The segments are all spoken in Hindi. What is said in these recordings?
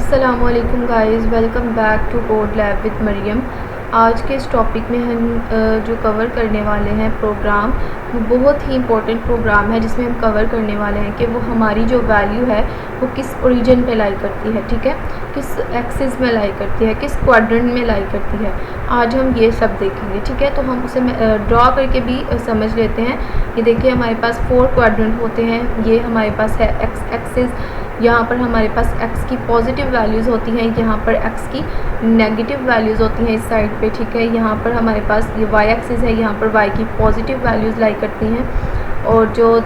अस्सलामुअलैकुम guys, welcome back to code lab with Mariam. आज के इस टॉपिक में हम जो कवर करने वाले हैं प्रोग्राम, वो बहुत ही इंपॉर्टेंट प्रोग्राम है जिसमें हम कवर करने वाले हैं कि वो हमारी जो वैल्यू है वो किस ओरिजिन पे लाई करती है, ठीक है, किस एक्सिस में लाई करती है, किस क्वाड्रेंट में लाई करती है। आज हम ये सब देखेंगे, ठीक है। तो हम उसे ड्रॉ करके भी समझ लेते हैं। ये देखिए हमारे पास 4 क्वाड्रेंट होते हैं। ये हमारे पास है एक्स एक्सिस, यहाँ पर हमारे पास x की पॉजिटिव वैल्यूज़ होती हैं, यहाँ पर x की नेगेटिव वैल्यूज़ होती हैं इस साइड पे, ठीक है। यहाँ पर हमारे पास ये y एक्सिस है, यहाँ पर y की पॉजिटिव वैल्यूज़ लाई करती हैं, और जो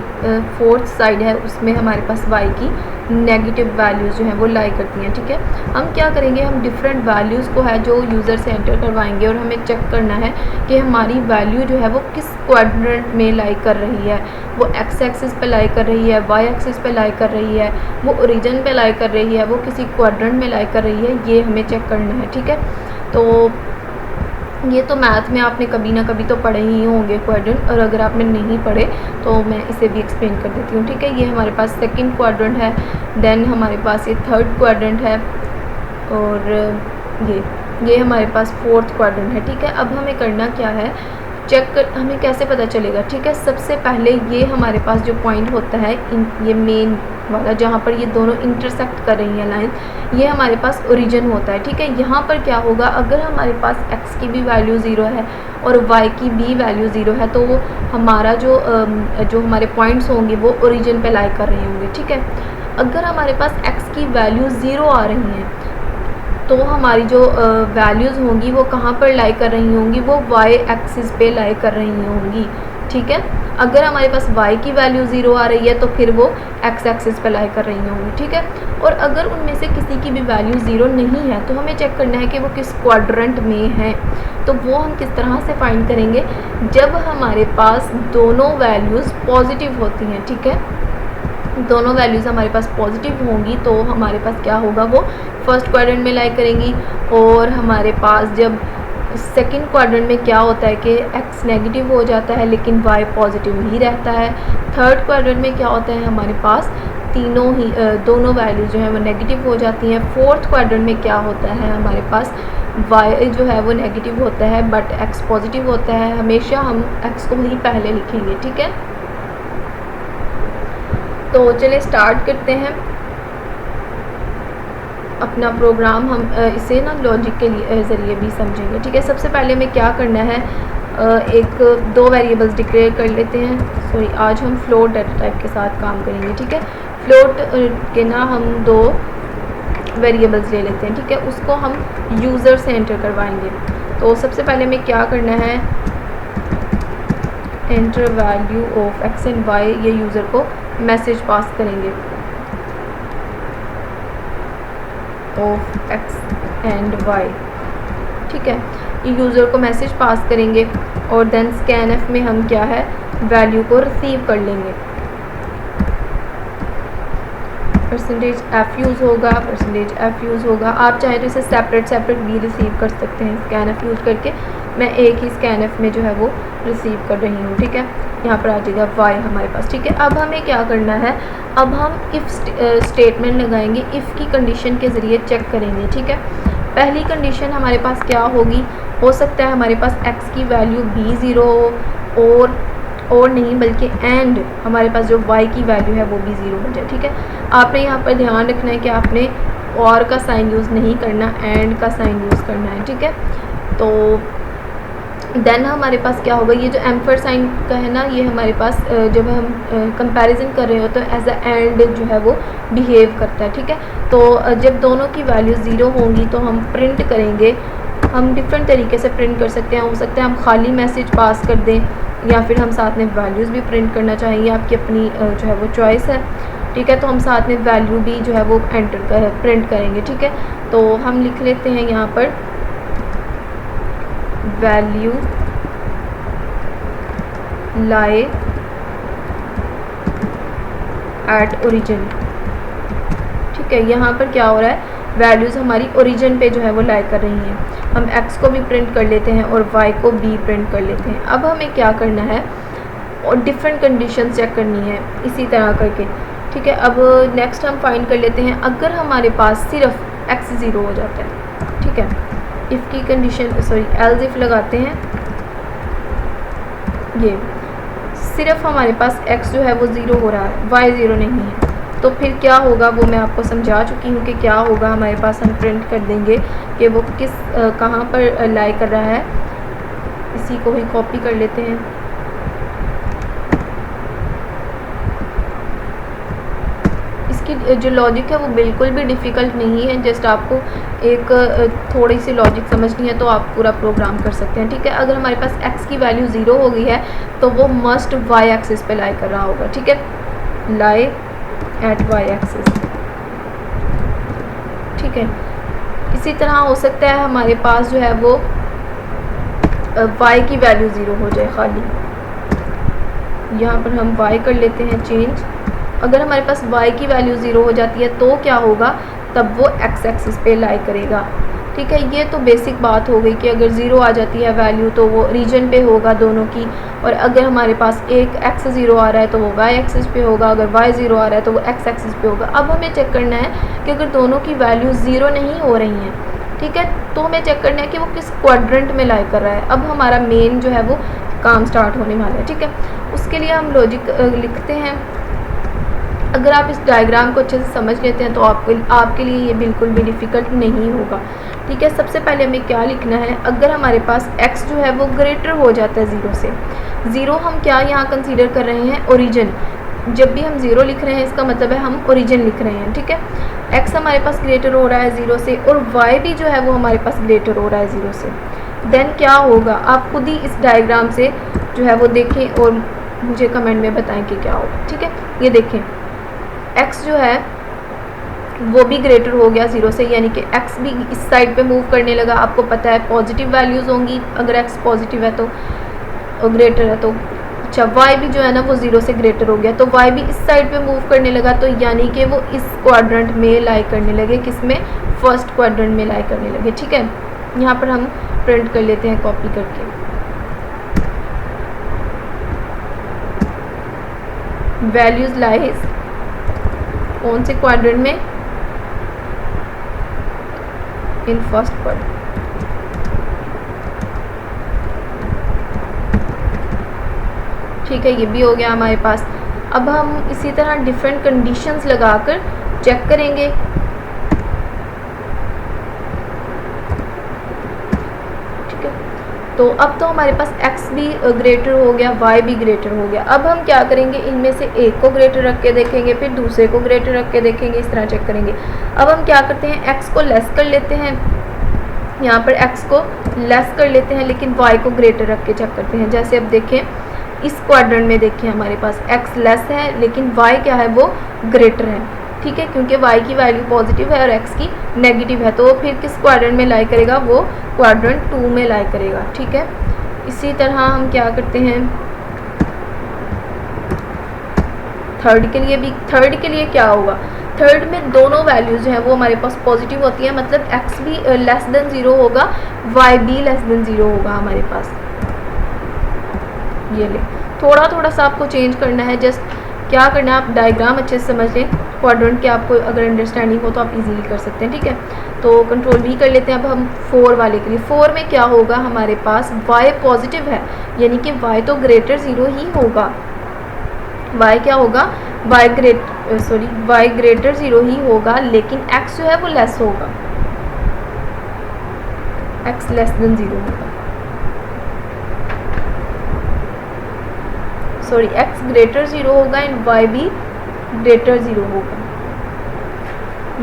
फोर्थ साइड है उसमें हमारे पास y की नेगेटिव वैल्यूज़ जो हैं वो लाई करती हैं, ठीक है। हम क्या करेंगे, हम डिफरेंट वैल्यूज़ को है जो यूज़र से एंटर करवाएंगे और हमें चेक करना है कि हमारी वैल्यू जो है वो किस क्वाड्रेंट में लाई कर रही है। वो एक्स एक्सिस पे लाई कर रही है, वाई एक्सिस पे लाई कर रही है, वो ओरिजिन पे लाई कर रही है, वो किसी क्वाड्रेंट में लाई कर रही है, ये हमें चेक करना है, ठीक है। तो ये तो मैथ में आपने कभी ना कभी तो पढ़े ही होंगे क्वाड्रेंट, और अगर आपने नहीं पढ़े तो मैं इसे भी एक्सप्लेन कर देती हूँ, ठीक है। ये हमारे पास सेकंड क्वाड्रेंट है, देन हमारे पास ये थर्ड क्वाड्रेंट है, और ये हमारे पास फोर्थ क्वाड्रेंट है, ठीक है। अब हमें करना क्या है, चेक कर, हमें कैसे पता चलेगा, ठीक है। सबसे पहले ये हमारे पास जो पॉइंट होता है, ये मेन वाला जहाँ पर ये दोनों इंटरसेक्ट कर रही हैं लाइन, ये हमारे पास ओरिजिन होता है, ठीक है। यहाँ पर क्या होगा, अगर हमारे पास x की भी वैल्यू 0 है और y की भी वैल्यू 0 है, तो वो हमारा जो हमारे पॉइंट्स होंगे वो ओरिजिन पे लाई कर रहे होंगे, ठीक है। अगर हमारे पास x की वैल्यू 0 आ रही हैं तो हमारी जो वैल्यूज़ होंगी वो कहाँ पर लाई कर रही होंगी, वो y एक्सिस पे लाई कर रही होंगी, ठीक है। अगर हमारे पास y की वैल्यू 0 आ रही है तो फिर वो x एक्सिस पे लाई कर रही होंगी, ठीक है। और अगर उनमें से किसी की भी वैल्यू 0 नहीं है तो हमें चेक करना है कि वो किस क्वाड्रेंट में है। तो वो हम किस तरह से फाइंड करेंगे, जब हमारे पास दोनों वैल्यूज़ पॉजिटिव होती हैं, ठीक है, दोनों वैल्यूज़ हमारे पास पॉजिटिव होंगी तो हमारे पास क्या होगा, वो फर्स्ट क्वाड्रेंट में लाई करेंगी। और हमारे पास जब सेकंड क्वाड्रेंट में क्या होता है कि x नेगेटिव हो जाता है लेकिन y पॉजिटिव ही रहता है। थर्ड क्वाड्रेंट में क्या होता है, हमारे पास दोनों वैल्यू जो है वो नेगेटिव हो जाती हैं। फोर्थ क्वाड्रेंट में क्या होता है, हमारे पास y जो है वो नेगेटिव होता है बट x पॉजिटिव होता है। हमेशा हम x को ही पहले लिखेंगे, ठीक है। तो चलिए स्टार्ट करते हैं अपना प्रोग्राम। हम इसे ना लॉजिक के ज़रिए भी समझेंगे, ठीक है। सबसे पहले हमें क्या करना है, दो वेरिएबल्स डिक्लेयर कर लेते हैं। सॉरी, आज हम फ्लोट डाटा टाइप के साथ काम करेंगे, ठीक है। फ्लोट के ना हम 2 वेरिएबल्स ले लेते हैं, ठीक है। उसको हम यूज़र से एंटर करवाएंगे। तो सबसे पहले हमें क्या करना है, enter value of X and Y, ये यूज़र को मैसेज पास करेंगे ऑफ एक्स एंड वाई, ठीक है। ये यूज़र को मैसेज पास करेंगे और देन स्कैनएफ में हम क्या है, वैल्यू को रिसीव कर लेंगे। %f यूज़ होगा, %f यूज़ होगा। आप चाहें तो इसे सेपरेट भी रिसीव कर सकते हैं स्कैनएफ यूज़ करके। मैं एक ही स्कैनएफ में जो है वो रिसीव कर रही हूँ, ठीक है। यहाँ पर आ जाएगा y हमारे पास, ठीक है। अब हमें क्या करना है, अब हम इफ़ स्टेटमेंट लगाएंगे, इफ़ की कंडीशन के ज़रिए चेक करेंगे, ठीक है। पहली कंडीशन हमारे पास क्या होगी, हो सकता है हमारे पास x की वैल्यू भी 0 हो, और नहीं बल्कि एंड हमारे पास जो y की वैल्यू है वो भी 0 हो जाए, ठीक है। आपने यहाँ पर ध्यान रखना है कि आपने और का साइन यूज़ नहीं करना, एंड का साइन यूज़ करना है, ठीक है। तो देन हमारे पास क्या होगा, ये जो एम्फर साइन का है ना, ये हमारे पास जब हम कंपैरिजन कर रहे हो तो एज अ एंड जो है वो बिहेव करता है, ठीक है। तो जब दोनों की वैल्यू 0 होंगी तो हम प्रिंट करेंगे। हम डिफरेंट तरीके से प्रिंट कर सकते हैं। हो सकता है हम खाली मैसेज पास कर दें, या फिर हम साथ में वैल्यूज़ भी प्रिंट करना चाहिए, आपकी अपनी जो है वो चॉइस है, ठीक है। तो हम साथ में वैल्यू भी जो है वो प्रिंट करेंगे, ठीक है। तो हम लिख लेते हैं यहाँ पर वैल्यू लाई एट ओरिजिन, ठीक है। यहाँ पर क्या हो रहा है, वैल्यूज़ हमारी ओरिजिन पे जो है वो लाई कर रही हैं। हम x को भी प्रिंट कर लेते हैं और y को भी प्रिंट कर लेते हैं। अब हमें क्या करना है, और डिफरेंट कंडीशन चेक करनी है इसी तरह करके, ठीक है। अब नेक्स्ट हम फाइंड कर लेते हैं, अगर हमारे पास सिर्फ x 0 हो जाता है। ठीक है, इफ़ की कंडीशन सॉरी एल्स इफ लगाते हैं, ये सिर्फ हमारे पास x जो है वो 0 हो रहा है, y 0 नहीं है, तो फिर क्या होगा वो मैं आपको समझा चुकी हूँ कि क्या होगा हमारे पास। हम प्रिंट कर देंगे कि वो किस कहाँ पर लाई कर रहा है। इसी को ही कॉपी कर लेते हैं। इसकी जो लॉजिक है वो बिल्कुल भी डिफ़िकल्ट नहीं है, जस्ट आपको एक थोड़ी सी लॉजिक समझनी है तो आप पूरा प्रोग्राम कर सकते हैं। ठीक है, अगर हमारे पास x की वैल्यू 0 हो गई है तो वो मस्ट y एक्सिस पे लाई कर रहा होगा। ठीक है, लाई एट y एक्सिस। ठीक है, इसी तरह हो सकता है हमारे पास जो है वो y की वैल्यू 0 हो जाए खाली। यहाँ पर हम y कर लेते हैं चेंज। अगर हमारे पास y की वैल्यू 0 हो जाती है तो क्या होगा, तब वो x एक्सिस पे लाई करेगा। ठीक है, ये तो बेसिक बात हो गई कि अगर 0 आ जाती है वैल्यू तो वो रीजन पे होगा दोनों की, और अगर हमारे पास एक x 0 आ रहा है तो वो y एक्सिस पे होगा, अगर y 0 आ रहा है तो वो x एक्सिस पे होगा। अब हमें चेक करना है कि अगर दोनों की वैल्यू 0 नहीं हो रही हैं, ठीक है, तो हमें चेक करना है कि वो किस क्वाड्रेंट में लाई कर रहा है। अब हमारा मेन जो है वो काम स्टार्ट होने वाला है। ठीक है, उसके लिए हम लॉजिक लिखते हैं। अगर आप इस डायग्राम को अच्छे से समझ लेते हैं तो आपके लिए ये बिल्कुल भी डिफ़िकल्ट नहीं होगा। ठीक है, सबसे पहले हमें क्या लिखना है, अगर हमारे पास x जो है वो ग्रेटर हो जाता है 0 से, 0 हम क्या यहाँ कंसीडर कर रहे हैं, ओरिजिन। जब भी हम 0 लिख रहे हैं इसका मतलब है हम ओरिजिन लिख रहे हैं। ठीक है, x हमारे पास ग्रेटर हो रहा है 0 से और y भी जो है वो हमारे पास ग्रेटर हो रहा है 0 से। देन क्या होगा, आप खुद ही इस डायग्राम से जो है वो देखें और मुझे कमेंट में बताएं कि क्या होगा। ठीक है, ये देखें x जो है वो भी ग्रेटर हो गया 0 से, यानी कि x भी इस साइड पे मूव करने लगा। आपको पता है पॉजिटिव वैल्यूज़ होंगी अगर x पॉजिटिव है तो ग्रेटर है तो। अच्छा, y भी जो है ना वो 0 से ग्रेटर हो गया, तो y भी इस साइड पे मूव करने लगा, तो यानी कि वो इस क्वाड्रेंट में लाई करने लगे, किसमें, फर्स्ट क्वाड्रेंट में लाई करने लगे। ठीक है, यहाँ पर हम प्रिंट कर लेते हैं कॉपी करके। वैल्यूज लाइज कौन से क्वाड्रेंट में, इन फर्स्ट क्वाड्रेंट। ठीक है, ये भी हो गया हमारे पास। अब हम इसी तरह डिफरेंट कंडीशंस लगाकर चेक करेंगे। ठीक है, तो अब तो हमारे पास x भी ग्रेटर हो गया, y भी ग्रेटर हो गया। अब हम क्या करेंगे, इनमें से एक को ग्रेटर रख के देखेंगे, फिर दूसरे को ग्रेटर रख के देखेंगे, इस तरह चेक करेंगे। अब हम क्या करते हैं, x को लेस कर लेते हैं, यहाँ पर x को लेस कर लेते हैं, लेकिन y को ग्रेटर रख के चेक करते हैं। जैसे अब देखें इस क्वाड्रेंट में, देखिए हमारे पास x लेस है लेकिन y क्या है, वो ग्रेटर है। ठीक है, क्योंकि y की वैल्यू पॉजिटिव है और x की नेगेटिव है, तो फिर किस क्वाड्रेंट में लाई करेगा, वो क्वाड्रेंट 2 में लाई करेगा। ठीक है, इसी तरह हम क्या करते हैं, थर्ड के लिए क्या होगा, थर्ड में दोनों वैल्यूज जो है वो हमारे पास पॉजिटिव होती है, मतलब x भी लेस देन 0 होगा, y भी लेस देन 0 होगा हमारे पास। ये ले, थोड़ा थोड़ा सा आपको चेंज करना है, जस्ट क्या करना है, आप डायग्राम अच्छे से समझ लें क्वाड्रेंट के, आपको अगर अंडरस्टैंडिंग हो तो आप इजीली कर सकते हैं। ठीक है, तो कंट्रोल भी कर लेते हैं। अब हम 4 वाले के लिए, 4 में क्या होगा, हमारे पास y पॉजिटिव है, यानी कि y तो ग्रेटर 0 ही होगा। y क्या होगा, y ग्रेटर 0 ही होगा, लेकिन x जो है वो लेस होगा, x लेस देन 0 होगा, सॉरी x ग्रेटर 0 होगा एंड y भी ग्रेटर 0 होगा।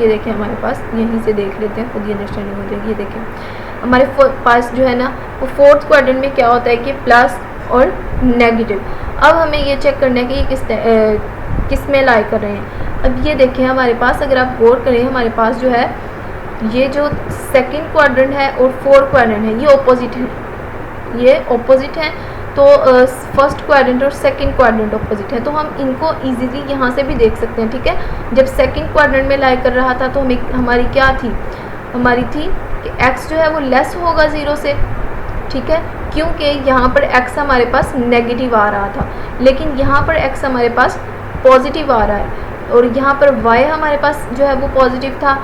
ये देखें हमारे पास, यहीं से देख लेते हैं, खुद ही अंडरस्टैंडिंग हो जाएगी। ये देखें हमारे पास जो है ना वो फोर्थ क्वाड्रेंट में क्या होता है कि प्लस और नेगेटिव। अब हमें ये चेक करना है कि ये किस में लाई कर रहे हैं। अब ये देखें हमारे पास, अगर आप गौर करें, हमारे पास जो है ये जो सेकंड क्वाड्रेंट है और फोर्थ क्वाड्रेंट है ये ऑपोजिट है, ये ऑपोजिट है, तो फर्स्ट क्वाड्रेंट और सेकंड क्वाड्रेंट ऑपोजिट है, तो हम इनको इजीली यहाँ से भी देख सकते हैं। ठीक है, जब सेकंड क्वाड्रेंट में लाई कर रहा था तो हमारी क्या थी, हमारी थी कि x जो है वो लेस होगा 0 से। ठीक है, क्योंकि यहाँ पर x हमारे पास नेगेटिव आ रहा था, लेकिन यहाँ पर x हमारे पास पॉजिटिव आ रहा है, और यहाँ पर y हमारे पास जो है वो पॉजिटिव था।